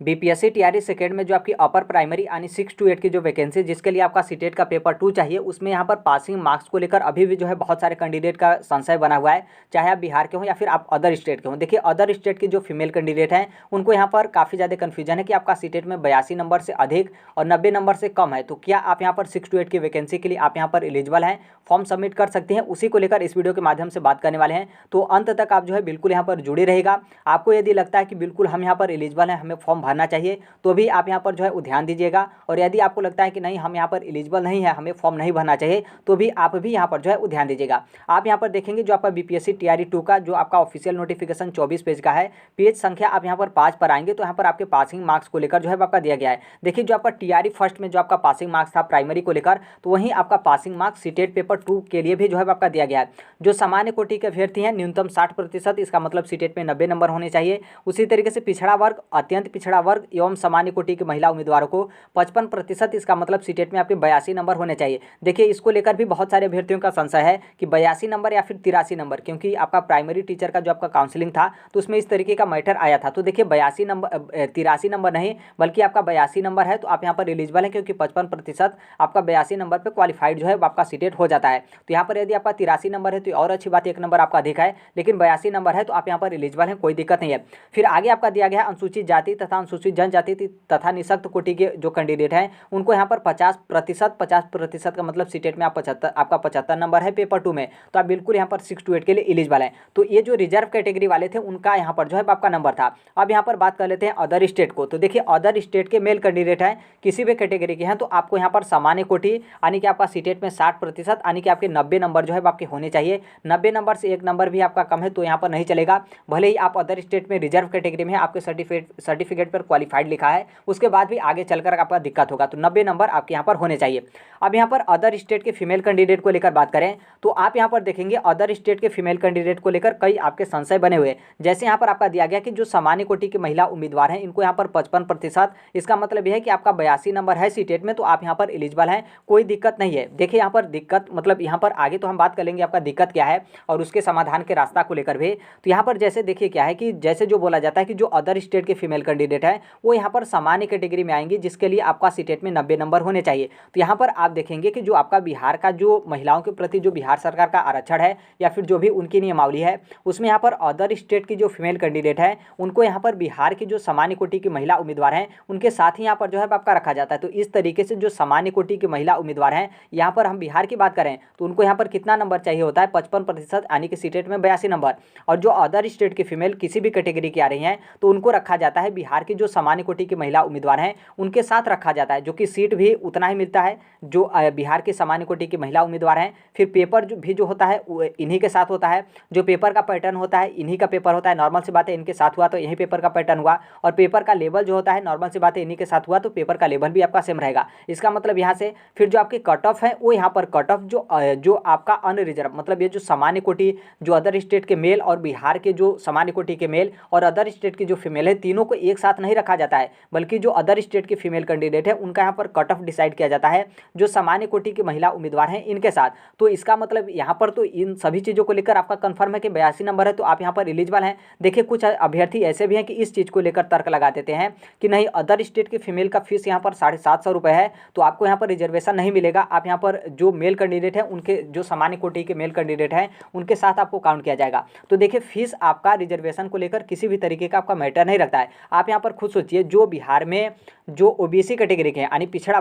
BPSC TRE second में जो आपकी अपर प्राइमरी यानी 6 to 8 की जो वैकेंसी जिसके लिए आपका सीटेट का पेपर 2 चाहिए, उसमें यहाँ पर पासिंग मार्क्स को लेकर अभी भी जो है बहुत सारे कैंडिडेट का संशय बना हुआ है, चाहे आप बिहार के हों या फिर आप अदर स्टेट के हों। देखिए अदर स्टेट के जो फीमेल कैंडिडेट हैं उनको यहाँ पर काफ़ी ज़्यादा कन्फ्यूजन है कि आपका सीटेट में 82 नंबर से अधिक और 90 नंबर से कम है, तो क्या आप यहाँ पर 6 to 8 की वैकेंसी के लिए आप यहाँ पर एलिजिबल हैं, फॉर्म सबमिट कर सकते हैं। उसी को लेकर इस वीडियो के माध्यम से बात करने वाले हैं, तो अंत तक आप जो है बिल्कुल यहाँ पर जुड़े रहेगा। आपको यदि लगता है कि बिल्कुल हम यहाँ पर एलिजिबल हैं, हमें फॉर्म भरना चाहिए, तो भी आप यहाँ पर जो है ध्यान दीजिएगा। और यदि आपको लगता है कि नहीं हम यहाँ पर एलिजिबल नहीं है, हमें फॉर्म नहीं भरना चाहिए, तो भी आप भी यहाँ पर जो है ध्यान दीजिएगा। आप यहाँ पर देखेंगे जो आपका बीपीएससी टीआरई 2 का जो आपका ऑफिशियल नोटिफिकेशन 24 पेज का है, पेज संख्या आप यहाँ पर 5 पर आएंगे तो यहाँ पर आपके पासिंग मार्क्स को लेकर जो है आपका दिया गया है। देखिए जो आपका टीआरई फर्स्ट में जो आपका पासिंग मार्क्स था प्राइमरी को लेकर, तो वहीं आपका पासिंग मार्क्स सीटेट पेपर 2 के लिए भी जो है आपका दिया गया है। जो सामान्य कोटि के अभ्यर्थी हैं न्यूनतम 60%, इसका मतलब सीटेट में 90 नंबर होने चाहिए। उसी तरीके से पिछड़ा वर्ग, अत्यंत पिछड़ा वर्ग एवं सामान्य कोटि की महिला उम्मीदवारों को 55%, इसका मतलब सीटेट में आपके 82 नंबर होने चाहिए। देखिए इसको लेकर भी बहुत सारे अभ्यर्थियों का संशय है कि 82 नंबर या फिर 83 नंबर, क्योंकि आपका प्राइमरी टीचर का जो आपका काउंसलिंग था तो उसमें इस तरीके का मैटर आया था। तो देखिए 82 नंबर 83 नंबर नहीं बल्कि आपका 82 नंबर है, तो आप यहाँ पर एलिजिबल है, क्योंकि 55% आपका 82 नंबर पर क्वालिफाइड जो है आपका सीटेट हो जाता है। तो यहाँ पर यदि आपका 83 नंबर है तो और अच्छी बात, 1 नंबर आपका अधिक है, लेकिन 82 नंबर है तो आप यहाँ पर एलिजिबल हैं, कोई दिक्कत नहीं है। फिर आगे आपका दिया गया है अनुसूचित जाति तथा अनुसूचित जनजाति तथा निःशक्त कोटि के जो कैंडिडेट हैं उनको यहाँ पर 50% का मतलब सीटेट में आप 75 आपका 75 नंबर है पेपर 2 में, तो आप बिल्कुल यहाँ पर 6 to 8 के लिए एलिजिबल हैं। तो ये जो रिजर्व कैटेगरी वाले थे उनका यहाँ पर जो है आपका नंबर था। अब यहाँ पर बात कर लेते हैं अदर स्टेट को। तो देखिए अदर स्टेट के मेल कैंडिडेट हैं, किसी भी कैटेगरी के हैं, तो आपको यहाँ पर सामान्य कोटि यानी कि आपका सीटेट में 60% यानी कि आपके 90 नंबर जो है आपके होने चाहिए। 90 नंबर से 1 नंबर भी आपका कम है तो यहाँ पर नहीं चलेगा, भले ही आप अदर स्टेट में रिजर्व कैटेगरी में आपके सर्टिफिकेट पर क्वालिफाइड लिखा है, उसके बाद भी आगे चलकर आपका दिक्कत होगा। तो 90 नंबर आपके यहाँ पर होने चाहिए। अब यहाँ पर अदर स्टेट के फीमेल कैंडिडेट को लेकर बात करें तो आप यहाँ पर देखेंगे अदर स्टेट के फीमेल कैंडिडेट को लेकर कई आपके संशय बने हुए। जैसे यहाँ पर आपका दिया गया कि जो सामान्य कोटि की महिला उम्मीदवार हैं इनको यहाँ पर 55%, इसका मतलब यह है कि आपका 82 नंबर है सीटेट में, तो आप यहाँ पर एलिजिबल हैं, कोई दिक्कत नहीं है। देखिए यहाँ पर दिक्कत मतलब यहाँ पर आगे तो हम बात कर लेंगे आपका दिक्कत क्या है और उसके समाधान के रास्ता को लेकर भी। तो यहाँ पर जैसे देखिए क्या है कि जैसे जो बोला जाता है कि जो अदर स्टेट के फीमेल कैंडिडेट हैं वो यहाँ पर सामान्य कैटेगरी में आएंगी, जिसके लिए आपका सीटेट में 90 नंबर होने चाहिए। तो यहाँ पर आप देखेंगे कि जो आपका बिहार का जो महिलाओं के प्रति जो बिहार सरकार का आरक्षण है या फिर जो भी उनकी नियमावली है उसमें यहाँ पर अदर स्टेट की जो फीमेल कैंडिडेट है उनको यहाँ पर बिहार की जो सामान्य कोटि की महिला उम्मीदवार हैं उनके साथ ही यहाँ पर जो है आपका रखा जाता है। तो इस तरीके से जो सामान्य कोटि की महिला उम्मीदवार हैं, यहाँ पर हम बिहार की बात करें तो उनको यहाँ पर कितना नंबर चाहिए होता है 55% यानी कि सीटेट में 82 नंबर। और जो अदर स्टेट की फीमेल किसी भी कैटेगरी की आ रही हैं तो उनको रखा जाता है बिहार की जो सामान्य कोटि की महिला उम्मीदवार हैं उनके साथ रखा जाता है, जो कि सीट भी उतना ही मिलता है जो बिहार के सामान्य कोटि की महिला उम्मीदवार हैं। फिर पेपर जो होता है वो इन्हीं के साथ होता है, जो पेपर का पैटर्न होता है इन्हीं का पेपर होता है। नॉर्मल सी बात है इनके साथ हुआ तो यही पेपर का पैटर्न हुआ, और पेपर का लेवल जो होता है नॉर्मल सी बात है इन्हीं के साथ हुआ तो पेपर का लेवल भी आपका सेम रहेगा। इसका मतलब यहाँ से फिर जो आपकी कट ऑफ है वो यहाँ पर कट ऑफ जो आपका अनरिजर्व मतलब ये जो सामान्य कोटि जो अदर स्टेट के मेल और बिहार के जो सामान्य कोटि के मेल और अदर स्टेट की जो फीमेल है तीनों को एक साथ नहीं रखा जाता है, बल्कि जो अदर स्टेट की फीमेल कैंडिडेट है उनका यहाँ पर कट ऑफ डिसाइड किया जाता है जो सामान्य कोटि की महिला उम्मीदवार हैं इनके साथ। तो इसका मतलब यहाँ पर तो इन सभी चीज़ों को लेकर आपका कंफर्म है कि 82 नंबर है तो आप यहाँ पर एलिजिबल हैं। देखिए कुछ अभ्यर्थी ऐसे भी हैं कि इस चीज़ को लेकर तर्क लगा देते हैं कि नहीं अदर स्टेट की फीमेल का फीस यहाँ पर 750 रुपये है तो आपको यहाँ पर रिजर्वेशन नहीं मिलेगा, आप यहाँ पर जो मेल कैंडिडेट है उनके जो सामान्य कोटि के मेल कैंडिडेट हैं उनके साथ आपको काउंट किया जाएगा। तो देखिए फीस आपका रिजर्वेशन को लेकर किसी भी तरीके का आपका मैटर नहीं रखता है। आप यहाँ पर खुद सोचिए जो बिहार में जो ओबीसी कैटेगरी के हैं यानी पिछड़ा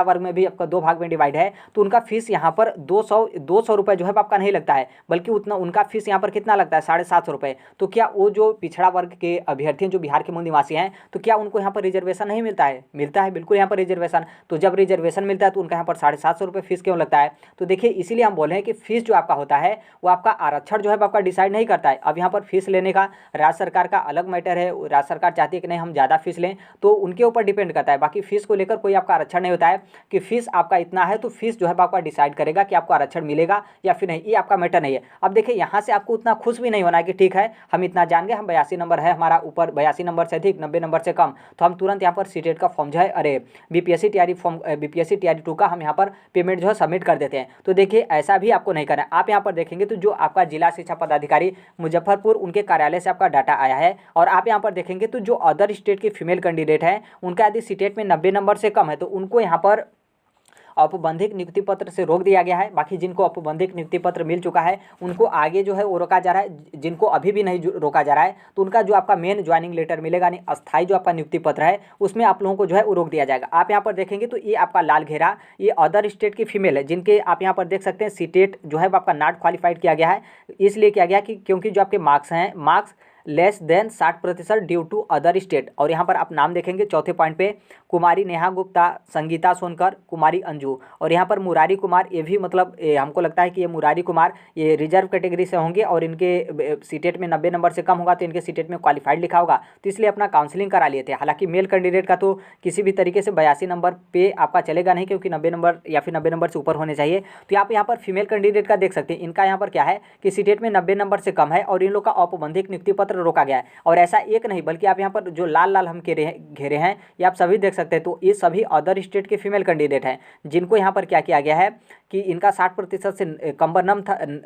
वर्ग में भी आपका 2 भाग में डिवाइड है तो उनका फीस यहाँ पर 200 रुपये जो है आपका नहीं लगता है, बल्कि उतना उनका फीस यहाँ पर कितना लगता है 750 रुपये। तो क्या वो जो पिछड़ा वर्ग के अभ्यर्थी हैं जो बिहार के मूल निवासी हैं तो क्या उनको यहाँ पर रिजर्वेशन नहीं मिलता है? मिलता है बिल्कुल यहाँ पर रिजर्वेशन। तो जब रिजर्वेशन मिलता है तो उनका यहाँ पर 750 रुपये फीस क्यों लगता है? तो देखिए इसीलिए हम बोले हैं कि फीस जो आपका होता है वो आपका आरक्षण जो है आपका डिसाइड नहीं करता है। अब यहाँ पर फीस लेने का राज्य सरकार का अलग मैटर है, राज्य सरकार चाहती है कि नहीं हम ज़्यादा फीस लें तो उनके ऊपर डिपेंड करता है। बाकी फीस को लेकर कोई आपका आरक्षण नहीं होता है कि फीस आपका इतना है तो फीस जो है आपका डिसाइड करेगा कि आपको आरक्षण मिलेगा या फिर नहीं, ये आपका मैटर नहीं है। अब देखिए यहाँ से आपको उतना खुश भी नहीं होना है कि ठीक है हम इतना जान गए, हम 82 नंबर है हमारा ऊपर 82 नंबर से अधिक 90 नंबर से कम तो हम तुरंत यहाँ पर सीटेट का फॉर्म जो है बीपीएससी टीआरई 2 का हम यहाँ पर पेमेंट जो है सबमिट कर देते हैं। तो देखिए ऐसा भी आपको नहीं करना है। आप यहाँ पर देखेंगे तो जो आपका जिला शिक्षा पदाधिकारी मुजफ्फरपुर उनके कार्यालय से आपका डाटा आया है और आप यहाँ पर देखेंगे तो जो अदर स्टेट की फीमेल कैंडिडेट हैं उनका यदि सीटेट में 90 नंबर से कम है तो उनको यहाँ पर औपबंधिक नियुक्ति पत्र से रोक दिया गया है। बाकी जिनको औपबंधिक नियुक्ति पत्र मिल चुका है उनको आगे जो है वो रोका जा रहा है। जिनको अभी भी नहीं रोका जा रहा है तो उनका जो आपका मेन ज्वाइनिंग लेटर मिलेगा, यानी अस्थायी जो आपका नियुक्ति पत्र है उसमें आप लोगों को जो है वो रोक दिया जाएगा। आप यहाँ पर देखेंगे तो ये आपका लाल घेरा ये अदर स्टेट की फीमेल है, जिनके आप यहाँ पर देख सकते हैं सीटेट जो है वो आपका नॉट क्वालिफाइड किया गया है। इसलिए किया गया कि क्योंकि जो आपके मार्क्स हैं marks less than 60% due to other state. और यहाँ पर आप नाम देखेंगे चौथे पॉइंट पे कुमारी नेहा गुप्ता, संगीता सोनकर, कुमारी अंजू और यहाँ पर मुरारी कुमार, ये भी मतलब हमको लगता है कि ये मुरारी कुमार ये रिजर्व कैटेगरी से होंगे और इनके सीटेट में 90 नंबर से कम होगा तो इनके सीटेट में क्वालिफाइड लिखा होगा तो इसलिए अपना काउंसलिंग करा लिए थे। हालांकि मेल कैंडिडेट का तो किसी भी तरीके से 82 नंबर पे आपका चलेगा नहीं, क्योंकि 90 नंबर या फिर 90 नंबर से ऊपर होने चाहिए। तो आप यहाँ पर फीमेल कैंडिडेट का देख सकते हैं, इनका यहाँ पर क्या है कि सीटेट में 90 नंबर से कम है और इन लोग का औपबंधिक नियुक्ति पत्र रोका गया है। और ऐसा एक नहीं बल्कि आप यहाँ पर जो लाल लाल हम घेरे हैं ये आप सभी देख सकते हैं। तो ये सभी अदर स्टेट के फीमेल कैंडिडेट हैं जिनको यहाँ पर क्या किया गया है कि इनका 60% से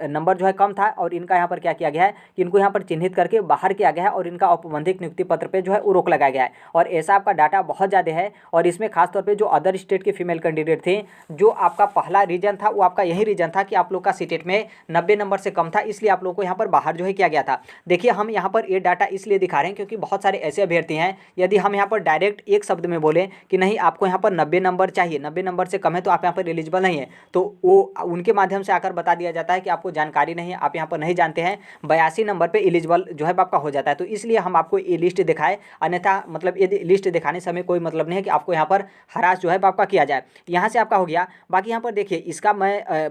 नंबर जो है कम था और इनका यहाँ पर क्या किया गया है कि इनको यहाँ पर चिन्हित करके बाहर किया गया है और इनका औपबंधिक नियुक्ति पत्र पे जो है वो रोक लगाया गया है। और ऐसा आपका डाटा बहुत ज़्यादा है और इसमें खासतौर पे जो अदर स्टेट के फीमेल कैंडिडेट थे, जो आपका पहला रीजन था वो आपका यही रीजन था कि आप लोग का सीटेट में 90 नंबर से कम था, इसलिए आप लोगों को यहाँ पर बाहर जो है किया गया था। देखिए हम यहाँ पर ये डाटा इसलिए दिखा रहे हैं क्योंकि बहुत सारे ऐसे अभ्यर्थी हैं, यदि हम यहाँ पर डायरेक्ट एक शब्द में बोलें कि नहीं आपको यहाँ पर 90 नंबर चाहिए, 90 नंबर से कम है तो आप यहाँ पर एलिजिबल नहीं है, तो वो उनके माध्यम से आकर बता दिया जाता है कि आपको जानकारी नहीं है, आप यहाँ पर नहीं जानते हैं, 82 नंबर पे एलिजिबल जो है आपका हो जाता है। तो इसलिए हम आपको ये लिस्ट दिखाए, अन्यथा मतलब ये लिस्ट दिखाने से हमें कोई मतलब नहीं है कि आपको यहाँ पर हरास जो है आपका किया जाए। यहाँ से आपका हो गया। बाकी यहाँ पर देखिए इसका मैं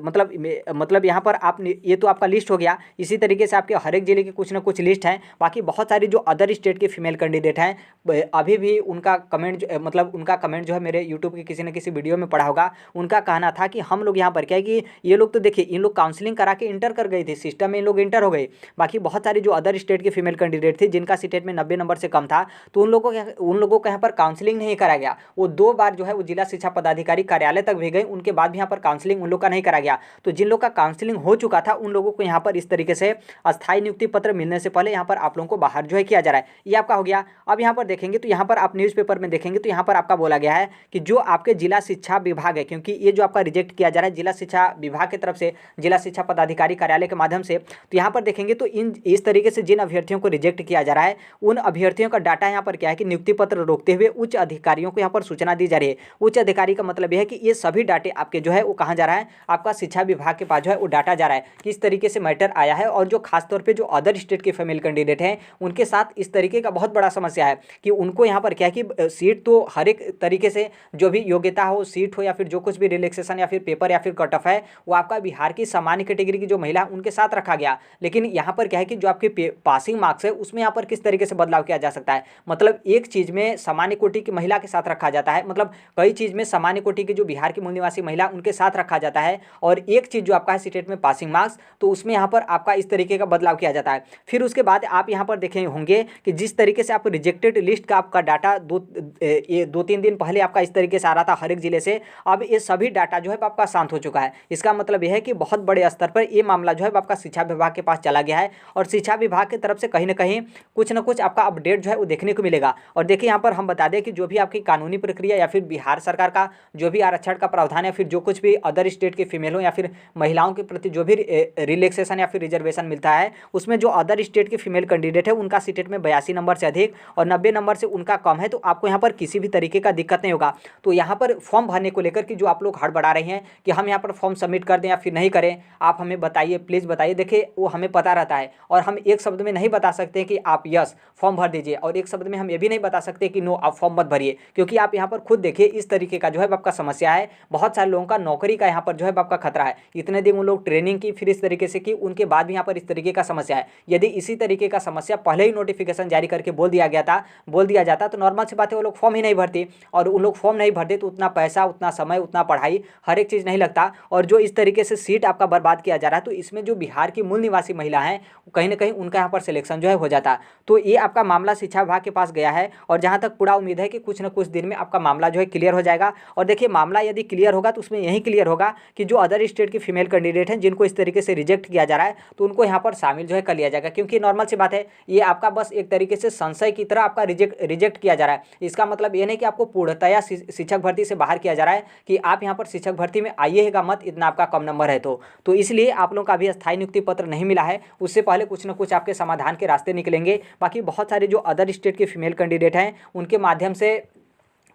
मतलब यहाँ पर आप ये तो आपका लिस्ट हो गया। इसी तरीके से आपके हर एक जिले की कुछ ना कुछ लिस्ट है। बाकी बहुत सारी जो अदर स्टेट के फीमेल कैंडिडेट हैं अभी भी उनका कमेंट उनका कमेंट जो है मेरे यूट्यूब की किसी न किसी वीडियो में पढ़ा होगा। उनका कहना था कि हम लोग यहाँ पर क्या है कि ये लोग तो देखिए इन लोग काउंसलिंग करा के इंटर कर गए थे, सिस्टम में इन लोग इंटर हो गए। बाकी बहुत सारी जो अदर स्टेट के फीमेल कैंडिडेट थे जिनका सीटेट में 90 नंबर से कम था तो उन लोगों को यहाँ पर काउंसलिंग नहीं करा गया। वो 2 बार जो है वो जिला शिक्षा पदाधिकारी कार्यालय तक भी गए, उनके बाद भी यहाँ पर काउंसलिंग उन लोग का नहीं करा गया। तो जिन लोग का काउंसलिंग हो चुका था उन लोगों को यहाँ पर इस तरीके से अस्थायी नियुक्ति पत्र मिलने से पहले यहाँ पर आप लोगों को बाहर जो है किया जा रहा है। ये आपका हो गया। अब यहाँ पर देखेंगे तो यहाँ पर आप न्यूज़पेपर में देखेंगे तो यहाँ पर आपका बोला गया है कि जो आपके जिला शिक्षा विभाग है, क्योंकि ये जो आपका रिजेक्ट किया जा रहा है जिला शिक्षा विभाग की तरफ से, जिला शिक्षा पदाधिकारी कार्यालय के माध्यम से, तो यहाँ पर देखेंगे तो इस तरीके से जिन अभ्यर्थियों को रिजेक्ट किया जा रहा है उन अभ्यर्थियों का डाटा यहाँ पर क्या है कि नियुक्ति पत्र रोकते हुए उच्च अधिकारियों को यहाँ पर सूचना दी जा रही है। उच्च अधिकारी का मतलब यह है कि ये सभी डाटे आपके जो है वो कहाँ जा रहा है, आपका शिक्षा विभाग के पास जो है वो डाटा जा रहा है। किस तरीके से मैटर आया है और जो खासतौर पर जो अदर स्टेट के फीमेल कैंडिडेट हैं उनके साथ इस तरीके का बहुत बड़ा समस्या है कि उनको यहाँ पर क्या है कि सीट तो हर एक तरीके से जो भी योग्यता हो, सीट हो या फिर जो कुछ भी रिलैक्सेशन या फिर पेपर या फिर कट ऑफ है वो आपका बिहार की सामान्य कैटेगरी की जो महिला है उनके साथ रखा गया। लेकिन यहाँ पर क्या है कि जो आपके पासिंग मार्क्स है उसमें यहाँ पर किस तरीके से बदलाव किया जा सकता है। मतलब एक चीज़ में सामान्य कोटि की महिला के साथ रखा जाता है, मतलब कई चीज़ में सामान्य कोटि की जो बिहार की मूल निवासी महिला उनके साथ रखा जाता है, और एक चीज़ जो आपका है सीटेट में पासिंग मार्क्स, तो उसमें यहाँ पर आपका इस तरीके का बदलाव किया जाता है। फिर उसके बाद आप यहाँ पर देखे होंगे कि जिस तरीके से आप रिजेक्टेड लिस्ट का आपका डाटा 2-3 दिन पहले आपका इस तरीके से आ रहा था हर एक जिले से, अब ये सभी डाटा जो है आपका शांत हो चुका है। इसका मतलब यह है कि बहुत बड़े स्तर पर ये मामला जो है आपका शिक्षा विभाग के पास चला गया है और शिक्षा विभाग की तरफ से कहीं ना कहीं कुछ ना कुछ आपका अपडेट जो है वो देखने को मिलेगा। और देखिए यहाँ पर हम बता दें कि जो भी आपकी कानूनी प्रक्रिया या फिर बिहार सरकार का जो भी आरक्षण का प्रावधान है, फिर जो कुछ भी अदर स्टेट के फीमेल हो या फिर महिलाओं के प्रति जो भी रिलैक्सेशन या फिर रिजर्वेशन मिलता है, उसमें जो अदर स्टेट के फीमेल कैंडिडेट है उनका सीटेट में 82 नंबर से अधिक और 90 नंबर से उनका कम है, तो आपको यहाँ पर किसी भी तरीके का दिक्कत नहीं होगा। तो यहाँ पर फॉर्म भरने को लेकर कि जो आप लोग हड़बड़ा रहे हैं कि हम यहाँ पर फॉर्म सबमिट कर दें या फिर नहीं करें, आप हमें बताइए, प्लीज़ बताइए। देखिए वो हमें पता रहता है और हम एक शब्द में नहीं बता सकते कि आप यस फॉर्म भर दीजिए, और एक शब्द में हम ये भी नहीं बता सकते कि नो आप फॉर्म मत भरिए, क्योंकि आप यहाँ पर खुद देखिए इस तरीके का जो है आपका समस्या है। बहुत सारे लोगों का नौकरी का यहाँ पर जो है आपका खतरा है। इतने दिन उन लोग ट्रेनिंग की, फिर इस तरीके से की, उनके बाद भी यहाँ पर इस तरीके का समस्या है। यदि इसी तरीके का समस्या पहले ही नोटिफिकेशन जारी करके बोल दिया जाता तो नॉर्मल सी बात है वो लोग फॉर्म ही नहीं भरती, और उन लोग फॉर्म नहीं भरते तो उतना पैसा, उतना समय, उतना पढ़ाई, हर एक चीज़ नहीं लगता। और जो इस तरीके से सीट आपका बर्बाद किया जा रहा है, तो इसमें जो बिहार की मूल निवासी महिला हैं कहीं ना कहीं उनका यहाँ पर सिलेक्शन जो है हो जाता। तो ये आपका मामला शिक्षा विभाग के पास गया है और जहाँ तक पूरा उम्मीद है कि कुछ न कुछ दिन में आपका मामला जो है क्लियर हो जाएगा। और देखिए मामला यदि क्लियर होगा तो उसमें यही क्लियर होगा कि जो अदर स्टेट की फीमेल कैंडिडेट हैं जिनको इस तरीके से रिजेक्ट किया जा रहा है तो उनको यहाँ पर शामिल जो है कर लिया जाएगा। क्योंकि नॉर्मल सी बात है, ये आपका बस एक तरीके से संशय की तरह आपका रिजेक्ट किया जा रहा है। इसका मतलब ये नहीं कि आपको पूर्णतया शिक्षक भर्ती से बाहर किया जा रहा है कि आप यहाँ पर शिक्षक भर्ती में आइएगा मत, इतना आपका कम नंबर है तो इसलिए आप लोगों का अभी स्थायी नियुक्ति पत्र नहीं मिला है। उससे पहले कुछ ना कुछ आपके समाधान के रास्ते निकलेंगे। बाकी बहुत सारे जो अदर स्टेट के फीमेल कैंडिडेट हैं उनके माध्यम से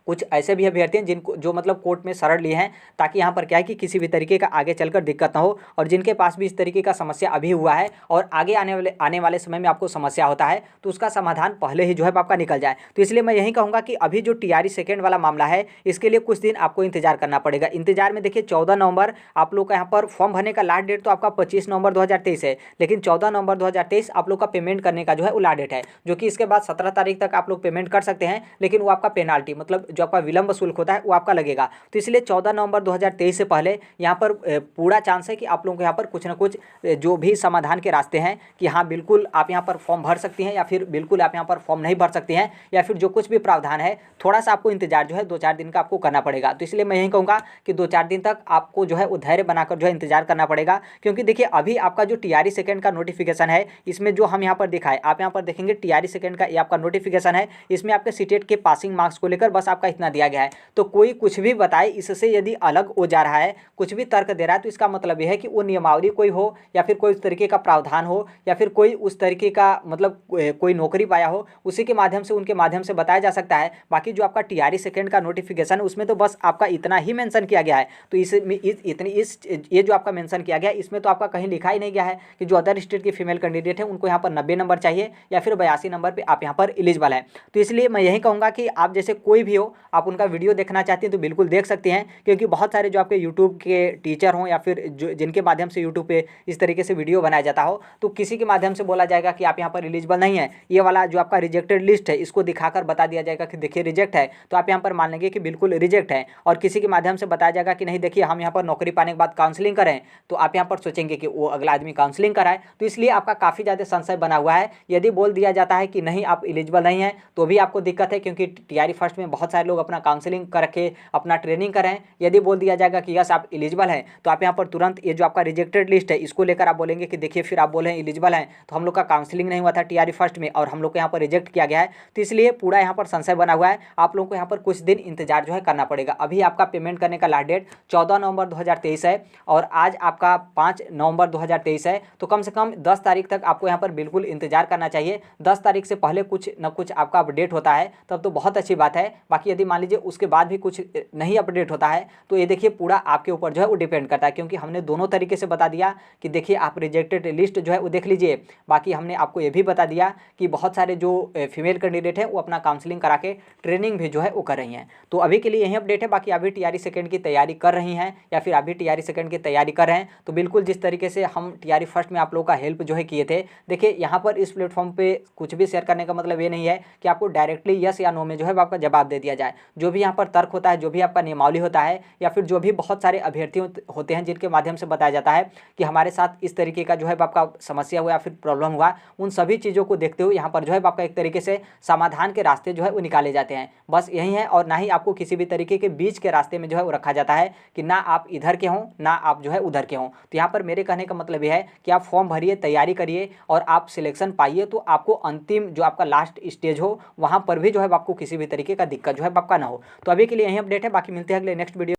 कुछ ऐसे भी अभ्यर्थी हैं जिनको जो मतलब कोर्ट में शरण लिए हैं, ताकि यहाँ पर क्या है कि किसी भी तरीके का आगे चलकर दिक्कत ना हो, और जिनके पास भी इस तरीके का समस्या अभी हुआ है और आगे आने वाले समय में आपको समस्या होता है तो उसका समाधान पहले ही जो है आपका निकल जाए। तो इसलिए मैं यही कहूँगा कि अभी जो TRE सेकेंड वाला मामला है इसके लिए कुछ दिन आपको इंतजार करना पड़ेगा। इंतजार में देखिए 14 नवंबर आप लोग का यहाँ पर फॉर्म भरने का लास्ट डेट तो आपका 25 नवंबर 2023 है, लेकिन 14 नवंबर 2023 आप लोग का पेमेंट करने का जो है वो लास्ट डेट है, जो कि इसके बाद 17 तारीख तक आप लोग पेमेंट कर सकते हैं, लेकिन वो आपका पेनाल्टी मतलब जो आपका विलंब शुल्क होता है वो आपका लगेगा। तो इसलिए 14 नवंबर 2023 से पहले यहाँ पर पूरा चांस है कि आप लोगों को यहाँ पर कुछ ना कुछ जो भी समाधान के रास्ते हैं कि हाँ बिल्कुल आप यहाँ पर फॉर्म भर सकती हैं या फिर बिल्कुल आप यहाँ पर फॉर्म नहीं भर सकती हैं, या फिर जो कुछ भी प्रावधान है थोड़ा सा आपको इंतजार जो है 2-4 दिन का आपको करना पड़ेगा। तो इसलिए मैं यही कहूँगा कि 2-4 दिन तक आपको जो है वो धैर्य बनाकर जो है इंतजार करना पड़ेगा, क्योंकि देखिए अभी आपका जो TRE सेकेंड का नोटिफिकेशन है इसमें जो हम यहाँ पर दिखाए, आप यहाँ पर देखेंगे TRE सेकेंड का ये आपका नोटिफिकेशन है, इसमें आपके सीटेट के पासिंग मार्क्स को लेकर बस आपका इतना दिया गया है। तो कोई कुछ भी बताए इससे यदि अलग हो जा रहा है, कुछ भी तर्क दे रहा है, तो इसका मतलब यह है कि वो नियमावली कोई हो या फिर कोई उस तरीके का प्रावधान हो या फिर कोई उस तरीके का मतलब कोई नौकरी पाया हो, उसी के माध्यम से उनके माध्यम से बताया जा सकता है। बाकी जो आपका TRE सेकेंड का नोटिफिकेशन है उसमें तो बस आपका इतना ही मेंशन किया गया है। तो ये जो आपका मेंशन किया गया इसमें तो आपका कहीं लिखा ही नहीं गया है कि जो अदर स्टेट के फीमेल कैंडिडेट हैं उनको यहाँ पर 90 नंबर चाहिए या फिर 82 नंबर पर आप यहाँ पर एलिजिबल है। तो इसलिए मैं यही कहूँगा कि आप जैसे कोई भी हो, आप उनका वीडियो देखना चाहते हैं तो बिल्कुल देख सकते हैं, क्योंकि बहुत सारे जो आपके यूट्यूब के टीचर हों या फिर जो जिनके माध्यम से यूट्यूब पे इस तरीके से वीडियो बनाया जाता हो, तो किसी के माध्यम से बोला जाएगा कि आप यहाँ पर एलिजिबल नहीं है, ये वाला जो आपका रिजेक्टेड लिस्ट है इसको दिखाकर बता दिया जाएगा कि देखिए रिजेक्ट है, तो आप यहाँ पर मान लेंगे कि बिल्कुल रिजेक्ट है। और किसी के माध्यम से बताया जाएगा कि नहीं देखिए हम यहाँ पर नौकरी पाने के बाद काउंसलिंग करें, तो आप यहाँ पर सोचेंगे कि वो अगला आदमी काउंसलिंग कराए। तो इसलिए आपका काफ़ी ज़्यादा संशय बना हुआ है। यदि बोल दिया जाता है कि नहीं आप एलिजिबल नहीं है तो भी आपको दिक्कत है, क्योंकि TRE फर्स्ट में बहुत सारे लोग अपना काउंसलिंग करके अपना ट्रेनिंग करें। यदि बोल दिया जाएगा कि यस आप एलिजिबल हैं तो आप यहाँ पर तुरंत ये जो आपका रिजेक्टेड लिस्ट है इसको लेकर आप बोलेंगे कि देखिए फिर आप बोले एलिजिबल हैं तो हम लोग का काउंसलिंग नहीं हुआ था TRE फर्स्ट में और हम लोग को यहाँ पर रिजेक्ट किया गया है। तो इसलिए पूरा यहाँ पर संशय बना हुआ है। आप लोगों को यहाँ पर कुछ दिन इंतजार जो है करना पड़ेगा। अभी आपका पेमेंट करने का लास्ट डेट 14 नवंबर 2023 है और आज आपका 5 नवंबर 2023 है, तो कम से कम 10 तारीख तक आपको यहाँ पर बिल्कुल इंतजार करना चाहिए। 10 तारीख से पहले कुछ न कुछ आपका अपडेट होता है तब तो बहुत अच्छी बात है। बाकी यदि मान लीजिए उसके बाद भी कुछ नहीं अपडेट होता है तो ये देखिए पूरा आपके ऊपर जो है वो डिपेंड करता है, क्योंकि हमने दोनों तरीके से बता दिया कि देखिए आप रिजेक्टेड लिस्ट जो है वो देख लीजिए। बाकी हमने आपको ये भी बता दिया कि बहुत सारे जो फीमेल कैंडिडेट हैं वो अपना काउंसलिंग करा के ट्रेनिंग भी जो है वो कर रही हैं। तो अभी के लिए यही अपडेट है। बाकी अभी TRE सेकेंड की तैयारी कर रही हैं या फिर अभी TRE सेकेंड की तैयारी कर रहे हैं तो बिल्कुल जिस तरीके से हम TRE फर्स्ट में आप लोगों का हेल्प जो है किए थे, देखिए यहाँ पर इस प्लेटफॉर्म पे कुछ भी शेयर करने का मतलब ये नहीं है कि आपको डायरेक्टली यस या नो में जो है आपका जवाब दे दिया जाए। जो भी यहाँ पर तर्क होता है, जो भी आपका नियमावली होता है या फिर जो भी बहुत सारे अभ्यर्थी होते हैं जिनके माध्यम से बताया जाता है कि हमारे साथ इस तरीके का जो है आपका समस्या हुआ या फिर प्रॉब्लम हुआ, उन सभी चीज़ों को देखते हुए यहाँ पर जो है आपका एक तरीके से समाधान के रास्ते जो है वो निकाले जाते हैं। बस यही है, और ना ही आपको किसी भी तरीके के बीच के रास्ते में जो है वो रखा जाता है कि ना आप इधर के हों ना आप जो है उधर के हों। तो यहाँ पर मेरे कहने का मतलब यह है कि आप फॉर्म भरिए, तैयारी करिए और आप सिलेक्शन पाइए, तो आपको अंतिम जो आपका लास्ट स्टेज हो वहाँ पर भी जो है आपको किसी भी तरीके का दिक्कत जो है आपका ना हो। तो अभी के लिए यही अपडेट है। बाकी मिलते हैं अगले नेक्स्ट वीडियो।